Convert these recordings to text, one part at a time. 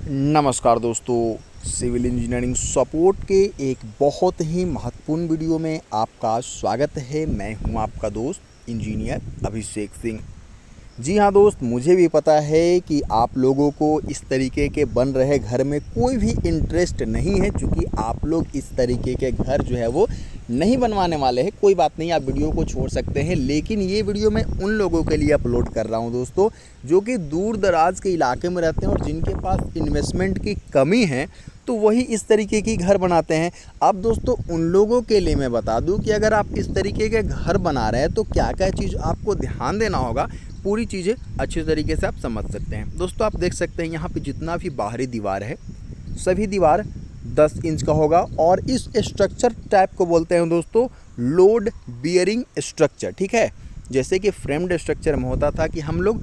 नमस्कार दोस्तों, civil engineering support के एक बहुत ही महत्वपूर्ण वीडियो में आपका स्वागत है। मैं हूं आपका दोस्त इंजीनियर अभिषेक सिंह। जी हाँ दोस्त, मुझे भी पता है कि आप लोगों को इस तरीके के बन रहे घर में कोई भी इंटरेस्ट नहीं है, क्योंकि आप लोग इस तरीके के घर जो है वो नहीं बनवाने वाले हैं। कोई बात नहीं, आप वीडियो को छोड़ सकते हैं, लेकिन ये वीडियो मैं उन लोगों के लिए अपलोड कर रहा हूँ दोस्तों, जो कि दूर दराज के इलाके में रहते हैं और जिनके पास इन्वेस्टमेंट की कमी है, तो वही इस तरीके की घर बनाते हैं। अब दोस्तों उन लोगों के लिए मैं बता दूं कि अगर आप इस तरीके के घर बना रहे हैं तो क्या क्या चीज़ आपको ध्यान देना होगा, पूरी चीज़ें अच्छे तरीके से आप समझ सकते हैं। दोस्तों आप देख सकते हैं यहाँ पे जितना भी बाहरी दीवार है, सभी दीवार 10 इंच का होगा और इस स्ट्रक्चर टाइप को बोलते हैं दोस्तों लोड बियरिंग स्ट्रक्चर। ठीक है, जैसे कि फ्रेम्ड स्ट्रक्चर में होता था कि हम लोग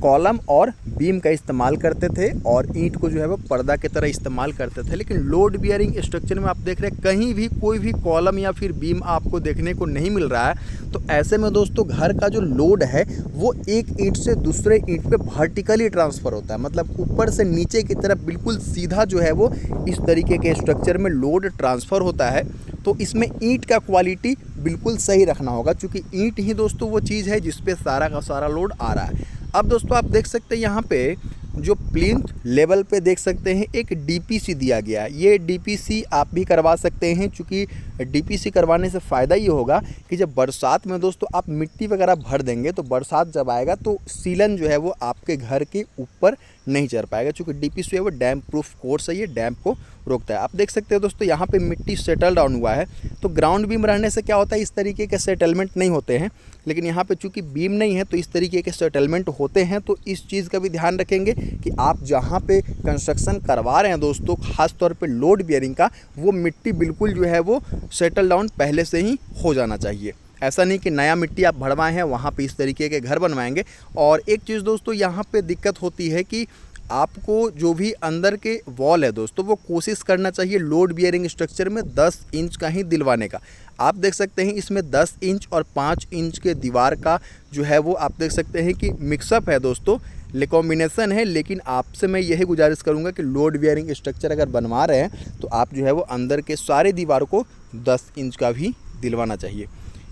कॉलम और बीम का इस्तेमाल करते थे और ईंट को जो है वो पर्दा की तरह इस्तेमाल करते थे, लेकिन लोड बियरिंग स्ट्रक्चर में आप देख रहे हैं कहीं भी कोई भी कॉलम या फिर बीम आपको देखने को नहीं मिल रहा है। तो ऐसे में दोस्तों घर का जो लोड है वो एक ईंट से दूसरे ईंट पे वर्टिकली ट्रांसफ़र होता है, मतलब ऊपर से नीचे की तरफ बिल्कुल सीधा जो है वो इस तरीके के स्ट्रक्चर में लोड ट्रांसफ़र होता है। तो इसमें ईंट का क्वालिटी बिल्कुल सही रखना होगा, क्योंकि ईंट ही दोस्तों वो चीज़ है जिस पे सारा का सारा लोड आ रहा है। अब दोस्तों आप देख सकते हैं यहाँ पे जो प्लिंथ लेवल पे देख सकते हैं एक डीपीसी दिया गया है। ये डीपीसी आप भी करवा सकते हैं, क्योंकि डीपीसी करवाने से फ़ायदा ये होगा कि जब बरसात में दोस्तों आप मिट्टी वगैरह भर देंगे तो बरसात जब आएगा तो सीलन जो है वो आपके घर के ऊपर नहीं चढ़ पाएगा, क्योंकि डीपीसी है वो डैम्प प्रूफ कोर्स है, ये डैम्प को रोकता है। आप देख सकते हैं दोस्तों यहाँ पे मिट्टी सेटल डाउन हुआ है, तो ग्राउंड बीम रहने से क्या होता है, इस तरीके के सेटलमेंट नहीं होते हैं, लेकिन यहाँ पे चूंकि बीम नहीं है तो इस तरीके के सेटलमेंट होते हैं। तो इस चीज़ का भी ध्यान रखेंगे कि आप जहाँ पे कंस्ट्रक्शन करवा रहे हैं दोस्तों, खास तौर पे लोड बियरिंग का, वो मिट्टी बिल्कुल जो है वो सेटल डाउन पहले से ही हो जाना चाहिए। ऐसा नहीं कि नया मिट्टी आप भरवाए हैं वहाँ पे इस तरीके के घर बनवाएंगे। और एक चीज़ दोस्तों यहाँ पे दिक्कत होती है कि आपको जो भी अंदर के वॉल है दोस्तों वो कोशिश करना चाहिए लोड बियरिंग स्ट्रक्चर में 10 इंच का ही दिलवाने का। आप देख सकते हैं इसमें 10 इंच और 5 इंच के दीवार का जो है वो आप देख सकते हैं कि मिक्सअप है दोस्तों, कॉम्बिनेशन है। लेकिन आपसे मैं यही गुजारिश करूंगा कि लोड बियरिंग स्ट्रक्चर अगर बनवा रहे हैं तो आप जो है वो अंदर के सारे दीवारों को 10 इंच का भी दिलवाना चाहिए।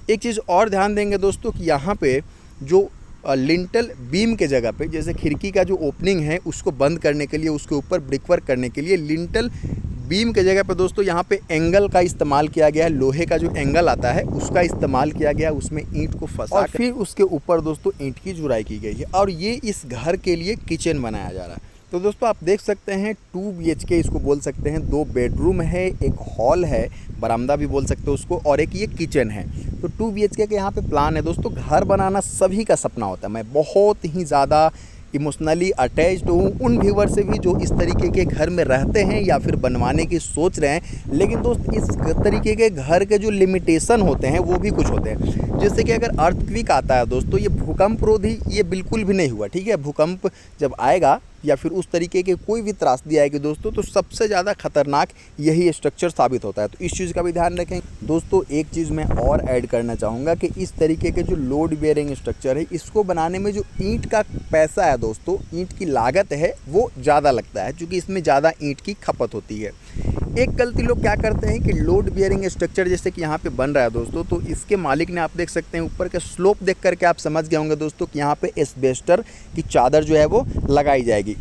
एक चीज़ और ध्यान देंगे दोस्तों कि यहाँ पे जो लिंटल बीम के जगह पे, जैसे खिड़की का जो ओपनिंग है उसको बंद करने के लिए, उसके ऊपर ब्रिकवर्क करने के लिए लिंटल बीम के जगह पे दोस्तों यहाँ पे एंगल का इस्तेमाल किया गया है। लोहे का जो एंगल आता है उसका इस्तेमाल किया गया है, उसमें ईंट को फंसा और फिर उसके ऊपर दोस्तों ईंट की जुड़ाई की गई है, और ये इस घर के लिए किचन बनाया जा रहा है। तो दोस्तों आप देख सकते हैं 2 BHK इसको बोल सकते हैं, 2 बेडरूम है, एक हॉल है, बरामदा भी बोल सकते हो उसको, और एक ये किचन है। तो 2 BHK के यहाँ पे प्लान है दोस्तों। घर बनाना सभी का सपना होता है, मैं बहुत ही ज़्यादा इमोशनली अटैच्ड हूँ उन व्यूवर से भी जो इस तरीके के घर में रहते हैं या फिर बनवाने की सोच रहे हैं। लेकिन दोस्त इस तरीके के घर के जो लिमिटेशन होते हैं वो भी कुछ होते हैं, जैसे कि अगर अर्थक्वेक आता है दोस्तों, ये भूकंप रोधी ये बिल्कुल भी नहीं हुआ। ठीक है, भूकंप जब आएगा या फिर उस तरीके के कोई भी त्रासदी आएगी दोस्तों, तो सबसे ज़्यादा खतरनाक यही स्ट्रक्चर साबित होता है। तो इस चीज़ का भी ध्यान रखें दोस्तों। एक चीज़ मैं और ऐड करना चाहूँगा कि इस तरीके के जो लोड बियरिंग स्ट्रक्चर है, इसको बनाने में जो ईंट का पैसा है दोस्तों, ईंट की लागत है वो ज़्यादा लगता है, क्योंकि इसमें ज़्यादा ईंट की खपत होती है। एक गलती लोग क्या करते हैं कि लोड बियरिंग स्ट्रक्चर जैसे कि यहाँ पे बन रहा है दोस्तों, तो इसके मालिक ने आप देख सकते हैं ऊपर के स्लोप देख करके आप समझ गए होंगे दोस्तों कि यहाँ पे एस्बेस्टर की चादर जो है वो लगाई जाएगी।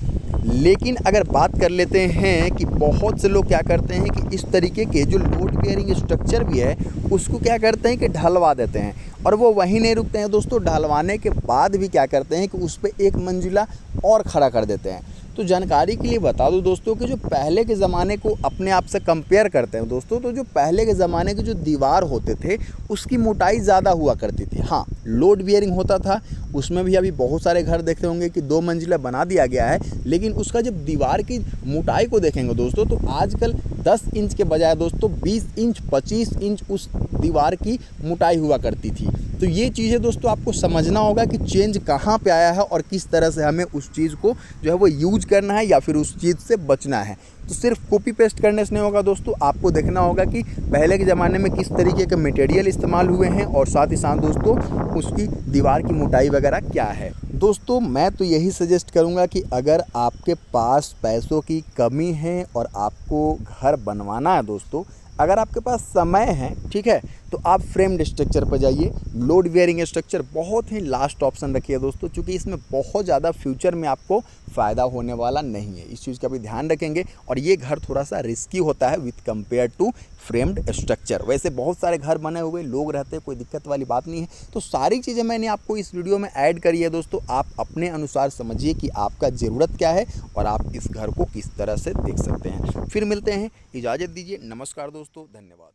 लेकिन अगर बात कर लेते हैं कि बहुत से लोग क्या करते हैं कि इस तरीके के जो लोड बियरिंग स्ट्रक्चर भी है उसको क्या करते हैं कि ढलवा देते हैं, और वो वहीं नहीं रुकते हैं दोस्तों, ढलवाने के बाद भी क्या करते हैं कि उस पर एक मंजिला और खड़ा कर देते हैं। तो जानकारी के लिए बता दूं दोस्तों कि जो पहले के ज़माने को अपने आप से कंपेयर करते हैं दोस्तों, तो जो पहले के ज़माने के जो दीवार होते थे उसकी मोटाई ज़्यादा हुआ करती थी। हाँ, लोड बियरिंग होता था, उसमें भी अभी बहुत सारे घर देखते होंगे कि 2 मंजिला बना दिया गया है, लेकिन उसका जब दीवार की मोटाई को देखेंगे दोस्तों तो आजकल 10 इंच के बजाय दोस्तों 20 इंच 25 इंच उस दीवार की मोटाई हुआ करती थी। तो ये चीज़ें दोस्तों आपको समझना होगा कि चेंज कहाँ पे आया है और किस तरह से हमें उस चीज़ को जो है वो यूज करना है या फिर उस चीज़ से बचना है। तो सिर्फ कॉपी पेस्ट करने से नहीं होगा दोस्तों, आपको देखना होगा कि पहले के ज़माने में किस तरीके के मटेरियल इस्तेमाल हुए हैं और साथ ही साथ दोस्तों उसकी दीवार की मोटाई वगैरह क्या है। दोस्तों मैं तो यही सजेस्ट करूंगा कि अगर आपके पास पैसों की कमी है और आपको घर बनवाना है दोस्तों, अगर आपके पास समय है, ठीक है, तो आप फ्रेम्ड स्ट्रक्चर पर जाइए। लोड बेयरिंग स्ट्रक्चर बहुत ही लास्ट ऑप्शन रखिए दोस्तों, क्योंकि इसमें बहुत ज़्यादा फ्यूचर में आपको फ़ायदा होने वाला नहीं है। इस चीज़ का भी ध्यान रखेंगे। और ये घर थोड़ा सा रिस्की होता है with compare to framed structure. वैसे बहुत सारे घर बने हुए लोग रहते हैं, कोई दिक्कत वाली बात नहीं है। तो सारी चीज़ें मैंने आपको इस वीडियो में ऐड करी है दोस्तों। आप अपने अनुसार समझिए कि आपका ज़रूरत क्या है और आप इस घर को किस तरह से देख सकते हैं। फिर मिलते हैं, इजाज़त दीजिए। नमस्कार दोस्तों, धन्यवाद।